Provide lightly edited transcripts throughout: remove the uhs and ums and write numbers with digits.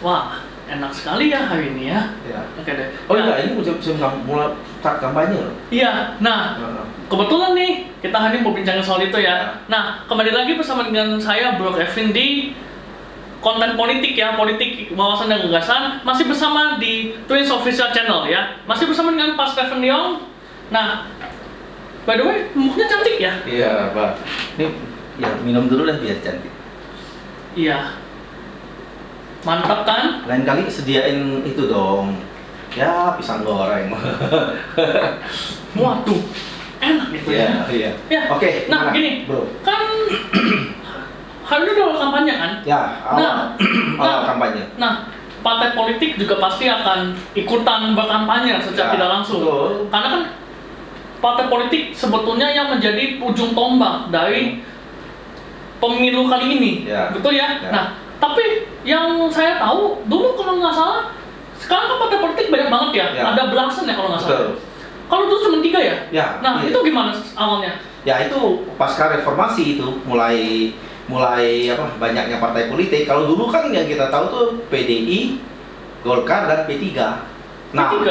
Wah, enak sekali ya hari ini ya. Ya. Oke deh. Oh Nah, iya, ini mulai start kampanye loh. iya, nah kebetulan nih kita hari ini mau bincangin soal itu ya. Nah, kembali lagi bersama dengan saya Bro Kevin di konten politik ya, politik wawasan dan gagasan, masih bersama di Twins Official Channel ya. Masih bersama dengan Pak Stephen Leong. Nah, by the way, mukanya cantik ya? Iya, Pak. Ini ya minum dulu lah biar cantik. Iya. Mantap kan? Lain kali sediain itu dong. Ya, pisang goreng. Waduh, enak gitu ya. Iya. Ya. Oke, Nah, gimana, gini, Bro. kan hari ini udah kampanye kan? Ya, Nah, awal kampanye. Nah, partai politik juga pasti akan ikutan berkampanye secara Ya, tidak langsung. betul. Karena kan partai politik sebetulnya yang menjadi ujung tombak dari pemilu kali ini, Ya. betul ya? Ya. Nah, tapi yang saya tahu dulu kalau nggak salah, sekarang kan partai politik banyak banget ya, Ya. ada belasan ya kalau nggak salah. Betul. Kalau dulu cuma 3 ya? Ya. Nah, iya. itu gimana awalnya? Ya itu pasca reformasi itu mulai apa banyaknya partai politik. Kalau dulu kan yang kita tahu tuh PDI, Golkar dan P3. Nah, P3?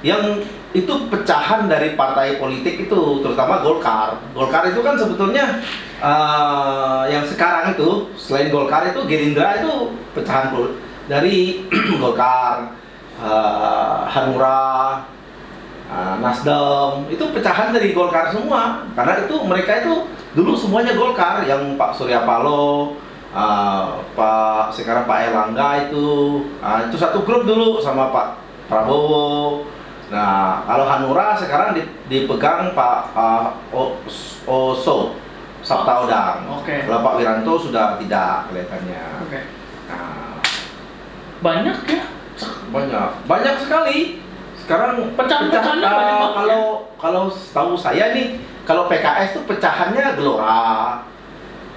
yang itu pecahan dari partai politik itu terutama Golkar. Golkar itu kan sebetulnya yang sekarang itu selain Golkar itu Gerindra itu pecahan dari Golkar, Hanura, Nasdem itu pecahan dari Golkar semua karena itu mereka itu dulu semuanya Golkar yang Pak Surya Paloh, sekarang Pak Erlangga itu satu grup dulu sama Pak Prabowo. Nah, kalau Hanura sekarang dipegang Pak Oso Sabtaodang. Oke. Kalau Pak Wiranto sudah tidak kelihatannya. Oke. Nah, Banyak ya? banyak sekali. Sekarang Pecahan-pecahannya banyak banget ya? kalau tahu saya nih, kalau PKS tuh pecahannya Gelora.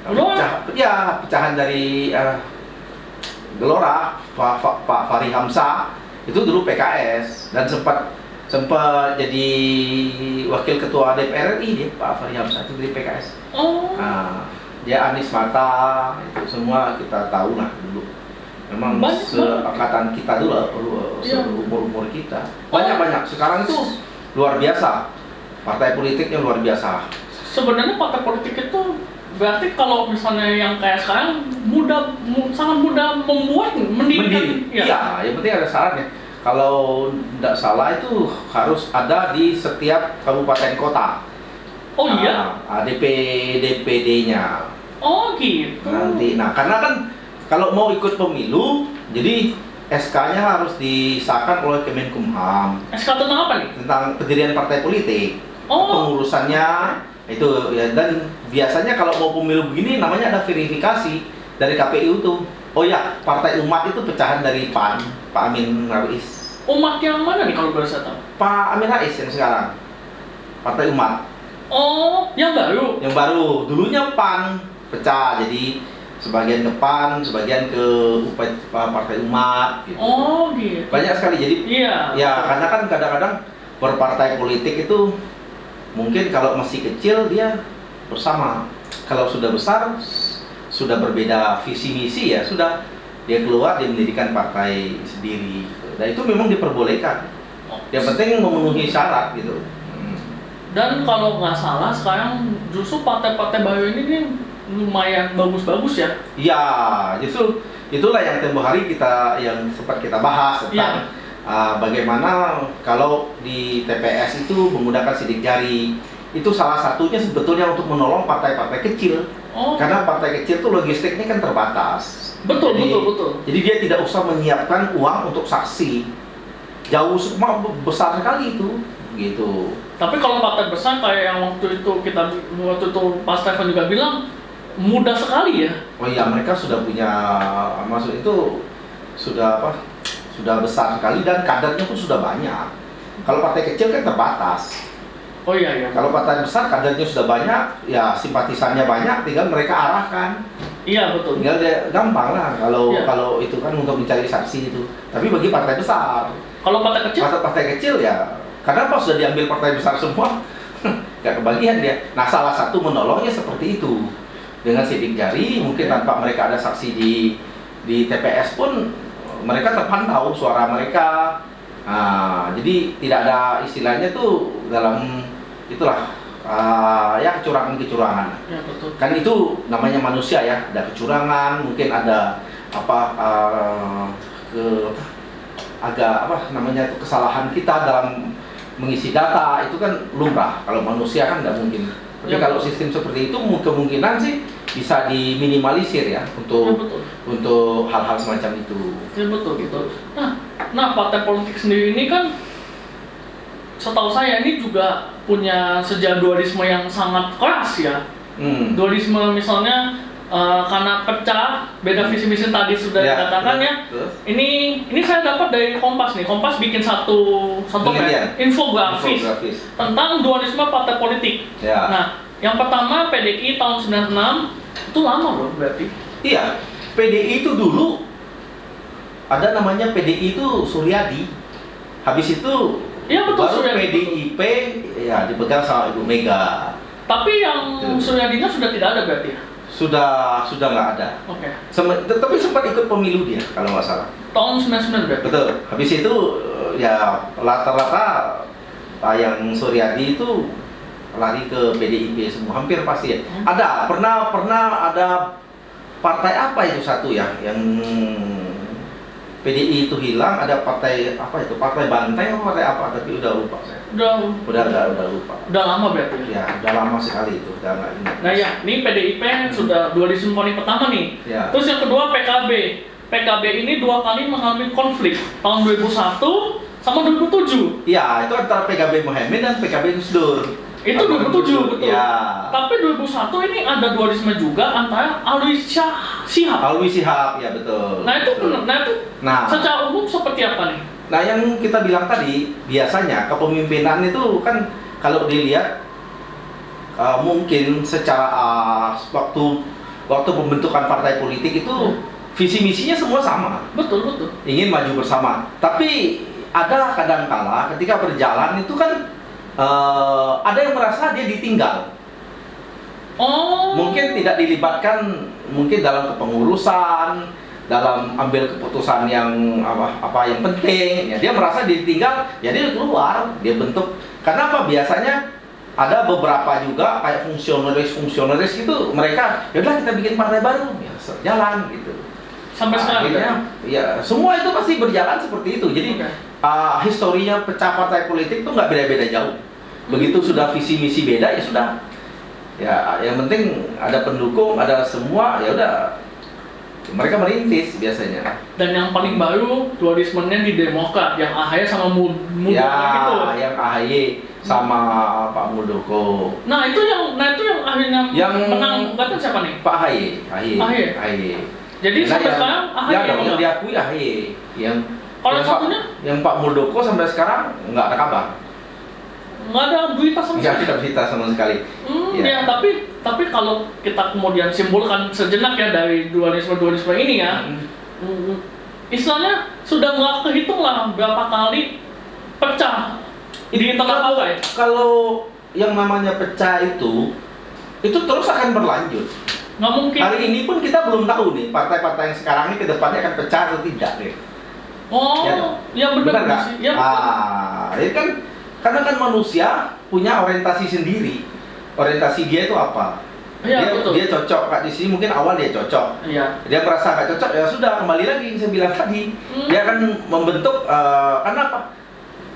Gelora? Pecahan dari Gelora, Pak Fahri Hamzah itu dulu PKS dan sempat jadi wakil ketua DPR RI dia Pak Fahri Hamzah itu dari PKS. Oh. Nah, dia Anies Mata itu semua kita tahu lah dulu. Memang Banyak seangkatan kita dulu, Iya. seumur kita. Banyak. Sekarang itu luar biasa. Partai politiknya luar biasa. Sebenarnya partai politik itu berarti kalau misalnya yang kayak sekarang sangat mudah membuat mendirikan. Iya, yang penting ada syaratnya. Kalau tidak salah itu harus ada di setiap kabupaten kota. Oh iya? DPD-nya. Oh gitu. Nanti, karena kan kalau mau ikut pemilu, jadi SK-nya harus disahkan oleh Kemenkumham SK tentang apa nih? tentang pendirian partai politik. Oh. Pengurusannya itu ya, dan biasanya kalau mau pemilu begini namanya ada verifikasi dari KPU tuh. Oh ya, Partai Umat itu pecahan dari PAN, Pak Amin Rais. Umat yang mana nih kalau boleh saya tahu? Pak Amin Rais yang sekarang. Partai Umat. Oh, yang baru. Yang baru, dulunya PAN pecah jadi sebagian ke PAN, sebagian ke Partai Umat gitu. Oh gitu. Banyak sekali jadi. Iya. Ya, karena kan kadang-kadang berpartai politik itu mungkin kalau masih kecil dia bersama. Kalau sudah besar sudah berbeda visi misi ya sudah dia keluar dia mendirikan partai sendiri. Dan itu memang diperbolehkan. Yang penting memenuhi syarat gitu. Dan kalau nggak salah sekarang justru partai-partai baru ini nih lumayan bagus-bagus ya. Iya, justru itulah yang tempoh hari yang sempat kita bahas tentang bagaimana kalau di TPS itu menggunakan sidik jari. Itu salah satunya sebetulnya untuk menolong partai-partai kecil. Oh. Karena partai kecil tuh logistiknya kan terbatas. Betul. Jadi dia tidak usah menyiapkan uang untuk saksi. Jauh besar sekali itu, gitu. Tapi kalau partai besar kayak yang waktu itu Pak Stephen juga bilang mudah sekali ya. Oh iya, mereka sudah punya maksud itu sudah besar sekali dan kadernya pun sudah banyak. Kalau partai kecil kan terbatas. Oh iya. Kalau partai besar kadernya sudah banyak, ya simpatisannya banyak, tinggal mereka arahkan. Iya betul. Tinggal dia gampang lah Iya. kalau itu kan untuk mencari saksi itu. Tapi bagi partai besar, Kalau partai kecil? partai kecil ya, karena apa sudah diambil partai besar semua, nggak kebagian dia. Nah, salah satu menolongnya seperti itu dengan sidik jari, mungkin tanpa mereka ada saksi di TPS pun mereka terpantau suara mereka. Jadi tidak ada istilahnya tuh dalam itulah ya kecurangan-kecurangan. Ya, betul. Kan itu namanya manusia ya, ada kecurangan, mungkin ada agak namanya itu kesalahan kita dalam mengisi data, itu kan lumrah. Kalau manusia kan nggak mungkin. Tapi Ya, kalau betul. sistem seperti itu kemungkinan sih bisa diminimalisir ya Ya, betul. untuk hal-hal semacam itu. Ya, betul gitu. Nah partai politik sendiri ini kan setahu saya ini juga punya sejarah dualisme yang sangat keras ya. Dualisme misalnya karena pecah, beda visi misi tadi sudah dikatakan ya. Ini saya dapat dari Kompas nih. Kompas bikin satu infografis tentang dualisme partai politik. Ya. Nah, yang pertama PDI tahun 96 itu lama loh berarti. Iya, PDI itu dulu ada namanya PDI itu Suryadi. Habis itu Iya, betul, baru Suryadi, PDIP ya dipegang sama Ibu Mega. Tapi yang Suryadinya sudah tidak ada berarti ya? Sudah nggak ada. Oke. Tapi sempat ikut pemilu dia kalau nggak salah. Tahun 99 berarti? Betul. Habis itu ya rata-rata yang Suryadi itu lari ke PDIP semua, hampir pasti ya. Pernah ada partai apa itu satu ya yang PDI itu hilang, ada partai apa itu, partai Banteng atau partai apa, tapi udah lupa saya. Udah lupa. Udah lama berarti? Ya, udah lama sekali itu, udah nggak ingat. Nah ya, ini PDIP sudah dualisme paling pertama nih. Ya. Terus yang kedua PKB. PKB ini 2 kali mengalami konflik, tahun 2001 sama 2007. Iya, itu antara PKB Muhammad dan PKB Gus Dur. Itu 2007 betul. Ya. Tapi 2001 ini ada dualisme juga antara Alwi Shihab. Alwi Shihab, ya betul. Nah itu betul. Nah, secara umum seperti apa nih? Nah, yang kita bilang tadi, biasanya kepemimpinan itu kan kalau dilihat mungkin secara waktu pembentukan partai politik itu visi misinya semua sama. Betul. Ingin maju bersama. Tapi ada kadangkala ketika berjalan itu kan ada yang merasa dia ditinggal. Mungkin tidak dilibatkan mungkin dalam kepengurusan, dalam ambil keputusan yang apa yang penting. Ya, dia merasa ditinggal, ya dia keluar, dia bentuk. Karena apa? Biasanya ada beberapa juga kayak fungsionaris itu mereka, ya udah kita bikin partai baru, ya jalan gitu. Sampai sekarang ya semua itu pasti berjalan seperti itu. Jadi historinya pecah partai politik itu nggak beda-beda jauh. Begitu sudah visi misi beda ya sudah. Ya yang penting ada pendukung, ada semua, ya udah mereka merintis biasanya. Dan yang paling baru dualismenya di Demokrat, yang AHY sama Muldoko ya, gitu. Yang AHY sama Pak Muldoko. Nah itu yang akhirnya menang bukan siapa nih? Pak AHY. Jadi sampai sekarang AHY ya dong, yang diakui AHY. Kalau satunya? Yang Pak Muldoko sampai sekarang nggak ada kabar. Nggak ada berita sama sekali. Nggak ada berita sama sekali. Ya tapi kalau kita kemudian simpulkan sejenak ya dari dualisme ini ya, istilahnya sudah nggak kehitung lah berapa kali pecah di internal partai. Kalau yang namanya pecah itu terus akan berlanjut. Nggak mungkin. Hari ini pun kita belum tahu nih partai-partai yang sekarang ini kedepannya akan pecah atau tidak nih. Ya benar nggak sih. Ya, ini kan karena kan manusia punya orientasi sendiri. Orientasi dia itu apa? Betul. Dia cocok Kak di sini, mungkin awal dia cocok. Iya. Dia merasa nggak cocok, ya sudah kembali lagi yang saya bilang tadi. Dia akan membentuk karena apa?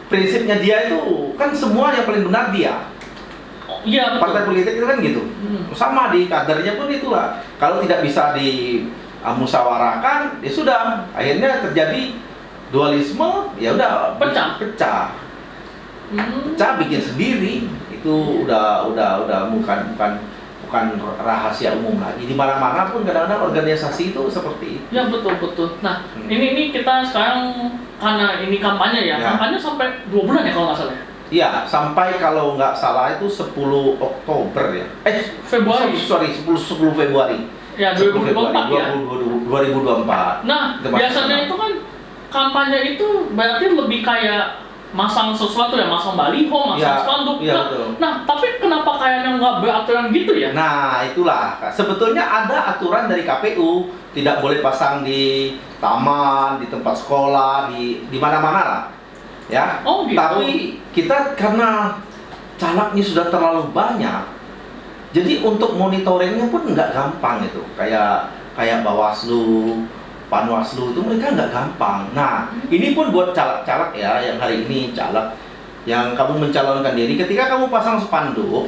Prinsipnya dia itu kan semua yang paling benar dia. Iya, betul. Partai politik itu kan gitu. Sama di kadernya pun itulah. Kalau tidak bisa dimusyawarahkan, ya sudah. Akhirnya terjadi dualisme, ya udah Pecah. Pecah bikin sendiri. Itu udah bukan rahasia umum lagi. Di mana-mana pun kadang-kadang organisasi itu seperti itu. Ya betul. Nah, ini kita sekarang karena ini kampanye ya. Kampanye sampai 2 bulan ya kalau nggak salah ya. Iya, sampai kalau nggak salah itu 10 Oktober ya. Februari. 10 Februari. Ya, 2024 ya. 2024. Nah, biasanya itu kan kampanye itu berarti lebih kayak masang sesuatu ya, masang baliho, masang Ya, spanduk. iya, Nah, betul. nah, tapi kenapa kayaknya nggak beraturan gitu ya? Nah, itulah. Sebetulnya ada aturan dari KPU, tidak boleh pasang di taman, di tempat sekolah, di mana-mana lah. Ya. Oh, gitu. Tapi kita karena calegnya sudah terlalu banyak, jadi untuk monitoringnya pun nggak gampang itu. Kayak Bawaslu, Panwaslu itu mereka nggak gampang. Nah, ini pun buat caleg-caleg ya, yang hari ini caleg, yang kamu mencalonkan diri, ketika kamu pasang spanduk,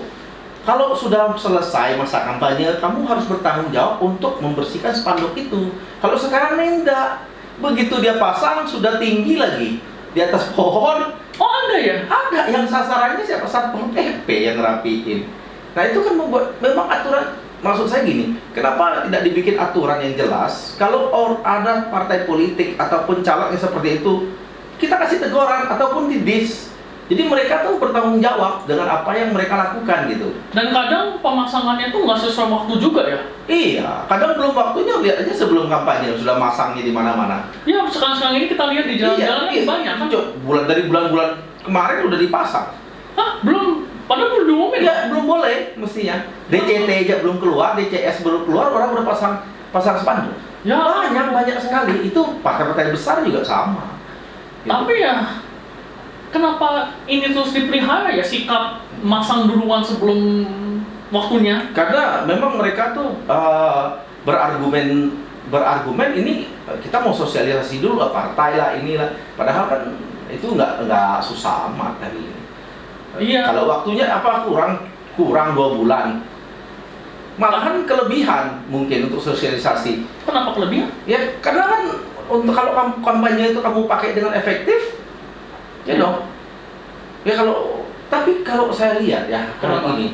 kalau sudah selesai masa kampanye, kamu harus bertanggung jawab untuk membersihkan spanduk itu. Kalau sekarang ini enggak. Begitu dia pasang, sudah tinggi lagi di atas pohon. Oh, ada ya? Ada yang sasarannya siapa? Satpol PP yang rapiin. Nah, itu kan membuat memang aturan. Maksud saya gini, kenapa tidak dibikin aturan yang jelas? Kalau ada partai politik ataupun caleg yang seperti itu, kita kasih teguran ataupun didis. Jadi mereka tuh bertanggung jawab dengan apa yang mereka lakukan gitu. Dan kadang pemasangannya tuh nggak sesuai waktu juga ya? Iya, kadang belum waktunya, lihat aja sebelum kampanye sudah masangnya di mana-mana. Iya, sekarang ini kita lihat di jalan-jalan banyak kan? Dari bulan-bulan kemarin udah dipasang. Hah? Belum? Padahal belum diumumin. Ya, belum boleh mestinya. DCT aja belum keluar, DCS belum keluar, orang udah pasang spanduk. Ya, Banyak sekali. Itu partai-partai besar juga sama. Gitu. tapi ya, kenapa ini terus dipelihara ya, sikap masang duluan sebelum waktunya? Karena memang mereka tuh berargumen ini kita mau sosialisasi dulu lah, partai lah, inilah. Padahal kan itu nggak susah amat hari ini. Iya. Kalau waktunya kurang 2 bulan, malahan kelebihan mungkin untuk sosialisasi. Kenapa kelebihan? Ya karena kan untuk kalau kampanye itu kamu pakai dengan efektif, ya dong. Ya tapi kalau saya lihat ya Kenapa? ini,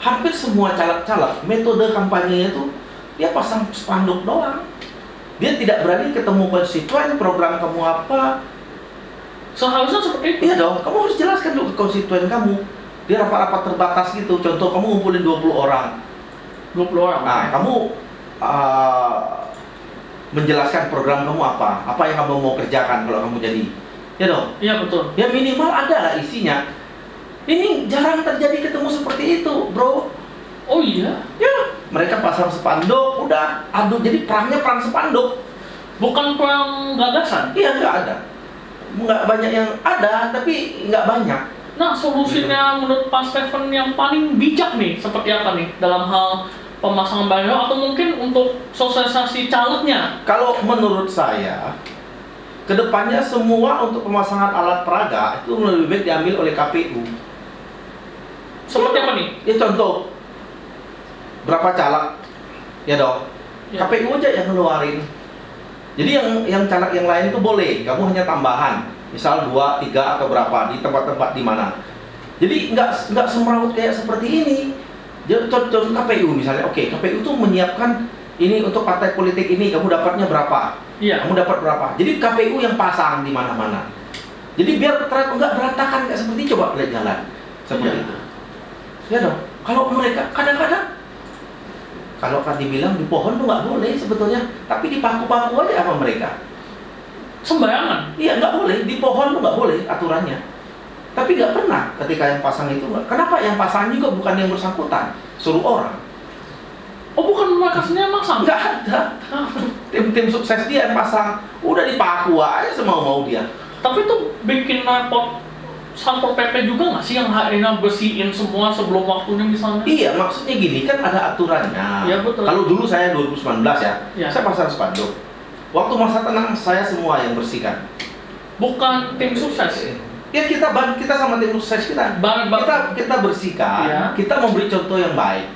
hampir semua caleg-caleg metode kampanyenya itu dia pasang spanduk doang. Dia tidak berani ketemu konstituen, program kamu apa. Seharusnya seperti itu. Iya dong, kamu harus jelaskan dulu ke konstituen kamu. Dia rapat-rapat terbatas gitu. Contoh, kamu ngumpulin 20 orang. 20 orang. Nah, kamu menjelaskan program kamu apa yang kamu mau kerjakan kalau kamu jadi. Ya dong. Iya, betul. Ya minimal ada lah isinya. Ini jarang terjadi ketemu seperti itu, bro. Oh iya? Ya, mereka pasang spanduk, udah. Aduh, jadi perang spanduk. Bukan perang gagasan? Iya, nggak ada. Nggak banyak yang ada, tapi nggak banyak. Nah, solusinya menurut Pak Stephen yang paling bijak nih, seperti apa nih? Dalam hal pemasangan baliho atau mungkin untuk sosialisasi calegnya? Kalau menurut saya, kedepannya semua untuk pemasangan alat peraga itu lebih baik diambil oleh KPU. Seperti apa nih? Ya contoh, berapa caleg? Ya dong. Ya. KPU aja yang ngeluarin. Jadi yang caleg yang lain itu boleh, kamu hanya tambahan, misal 2, 3 atau berapa di tempat-tempat di mana. Jadi nggak semrawut kayak seperti ini. Contoh KPU misalnya, oke, KPU tuh menyiapkan ini untuk partai politik ini, kamu dapatnya berapa? Iya. Kamu dapat berapa? Jadi KPU yang pasang di mana-mana. Jadi biar nggak berantakan kayak seperti coba lihat jalan seperti Iya. itu. Ya dong. Kalau mereka kadang-kadang kalau kan dibilang di pohon tuh nggak boleh sebetulnya, tapi dipaku-paku aja sama mereka. Sembarangan. Iya, nggak boleh, di pohon tuh nggak boleh aturannya. Tapi nggak pernah ketika yang pasang itu, kenapa yang pasang juga bukan yang bersangkutan, suruh orang. Oh, bukan mereka sendiri yang masang? Nggak ada. Tim sukses dia yang pasang, udah dipaku aja semau-mau dia. Tapi itu bikin repot Satpol PP juga nggak sih yang akhirnya bersihin semua sebelum waktunya misalnya? Iya, maksudnya gini, kan ada aturannya. Iya, betul. Kalau dulu saya 2019 ya, Iya. saya pasang spanduk. Waktu masa tenang saya semua yang bersihkan. Bukan tim sukses. Ya kita sama tim sukses kita. Kita bersihkan, Iya. kita memberi contoh yang baik.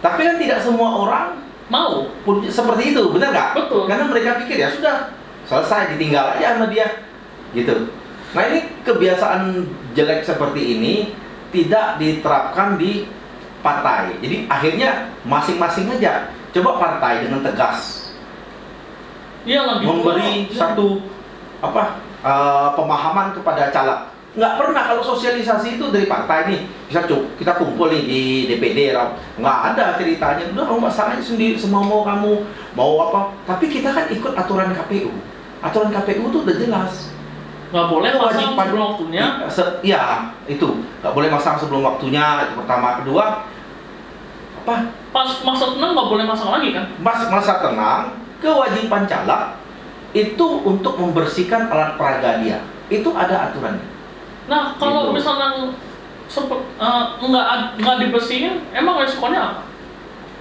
Tapi kan tidak semua orang Mau? pun seperti itu, benar nggak? Betul. Karena mereka pikir ya sudah selesai, ditinggal aja sama dia, gitu. Nah ini kebiasaan jelek seperti ini tidak diterapkan di partai. Jadi akhirnya masing-masing aja. Coba partai dengan tegas Iya, lagi memberi satu pemahaman kepada caleg. Nggak pernah kalau sosialisasi itu dari partai nih. Bisa kita kumpul nih di DPD, nggak ada ceritanya. Udah kamu pasang aja sendiri semau kamu mau apa. Tapi kita kan ikut aturan KPU. Aturan KPU tuh udah jelas. Nggak boleh pasang Kewajiban. sebelum waktunya. Ya, itu nggak boleh masang sebelum waktunya. Itu pertama. Kedua, apa? Pas masa tenang nggak boleh masang lagi kan? Masa tenang, kewajiban caleg itu untuk membersihkan alat peraga dia. Itu ada aturannya. Nah, kalau Gitu. misalnya nggak dibersihin, emang resikonya apa?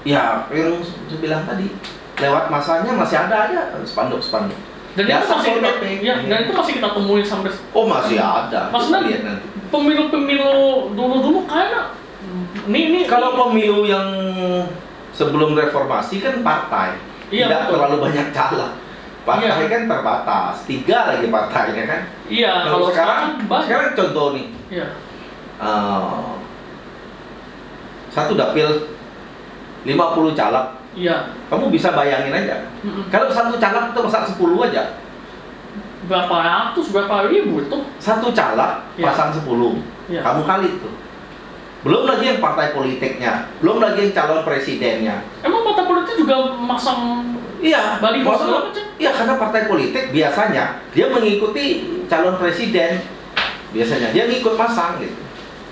Ya, yang saya bilang tadi, lewat masanya masih ada aja spanduk-spanduk. Dan Ya, itu masih Satpol kita, PP. ya, dan itu masih kita temuin sampai Oh, masih ada. Maksudnya- Kita lihat nanti. pemilu-pemilu dulu kayaknya ini Kalau pemilu yang sebelum reformasi kan partai, Iya, tidak betul. terlalu banyak caleg. Partai Iya. kan terbatas, 3 lagi partainya kan. iya Kalau sekarang, banyak. sekarang contoh nih, Iya. satu dapil 50 caleg, Iya. kamu bisa bayangin aja. Mm-mm. Kalau satu caleg itu masa 10 aja, Berapa ratus, berapa ribu itu? satu caleg Iya. pasang 10, Iya. kamu kali itu. Belum lagi yang partai politiknya, belum lagi yang calon presidennya. Emang partai politik juga masang Iya, baliho maksud- segala macam? iya, karena partai politik biasanya dia mengikuti calon presiden, biasanya dia ngikut masang gitu.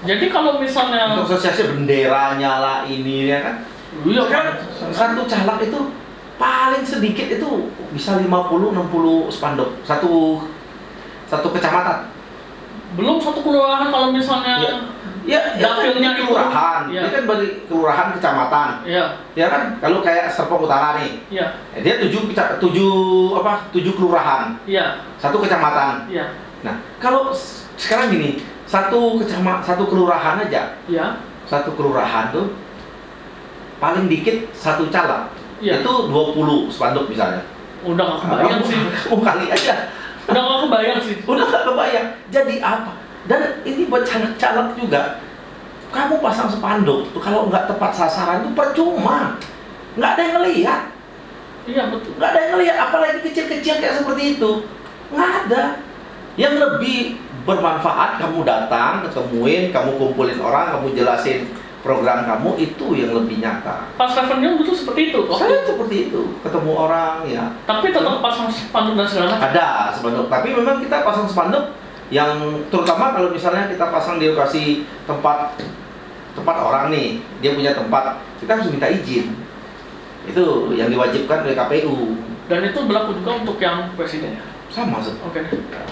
Jadi kalau misalnya Untuk asosiasi benderanya lah ini ya kan. iya Sekarang kan? satu caleg itu paling sedikit itu bisa 50-60 spanduk satu kecamatan. Belum satu kelurahan kalau misalnya Iya. Ya, dapilnya itu kelurahan. Iya. Dia kan dari kelurahan kecamatan. Iya, Ya kan, kalau kayak Serpong Utara nih, iya, dia 7 kelurahan, iya, satu kecamatan. iya, Nah, kalau sekarang gini, satu kelurahan aja, iya, satu kelurahan tuh paling dikit satu caleg. iya. Itu 20 spanduk misalnya. Udah nggak kebayang sih. Kamu kali aja. Udah nggak kebayang sih. Udah gak kebayang. Jadi apa? Dan ini buat caleg-caleg juga. Kamu pasang spanduk tuh kalau nggak tepat sasaran itu percuma. Nggak ada yang ngelihat. Iya betul. Nggak ada yang ngelihat. Apalagi kecil-kecil kayak seperti itu. Nggak ada. Yang lebih bermanfaat kamu datang, ketemuin, kamu kumpulin orang, kamu jelasin program kamu, itu yang lebih nyata. Pas referendum dulu seperti itu. Saya seperti itu, ketemu orang ya. Tapi tetap pasang spanduk dan segala macam. Ada spanduk, tapi memang kita pasang spanduk yang terutama kalau misalnya kita pasang di lokasi tempat orang nih, dia punya tempat, kita harus minta izin. Itu yang diwajibkan oleh KPU. Dan itu berlaku juga untuk yang presidennya. Sama Oke,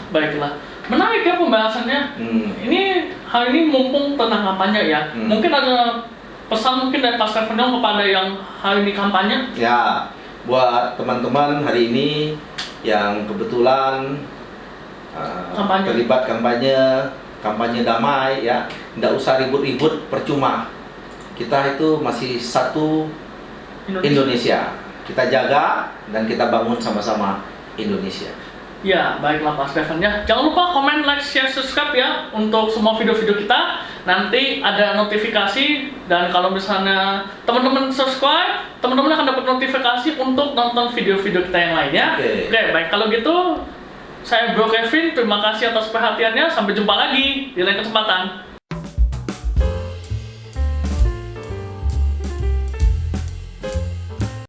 baiklah. Menarik ya pembahasannya. Ini hal ini mumpung tentang kampanye ya. Mungkin ada pesan mungkin dari Pas Referendum kepada yang hari ini kampanye. Ya, buat teman-teman hari ini yang kebetulan Kampanye. terlibat kampanye damai ya, nggak usah ribut-ribut, percuma. Kita itu masih satu Indonesia. Kita jaga dan kita bangun sama-sama Indonesia. Ya, baiklah Pak Stefan ya. Jangan lupa komen, like, share, subscribe ya untuk semua video-video kita. Nanti ada notifikasi dan kalau misalnya teman-teman subscribe, teman-teman akan dapat notifikasi untuk nonton video-video kita yang lainnya. Oke. Oke, baik kalau gitu saya Bro Kevin, terima kasih atas perhatiannya. Sampai jumpa lagi di lain kesempatan.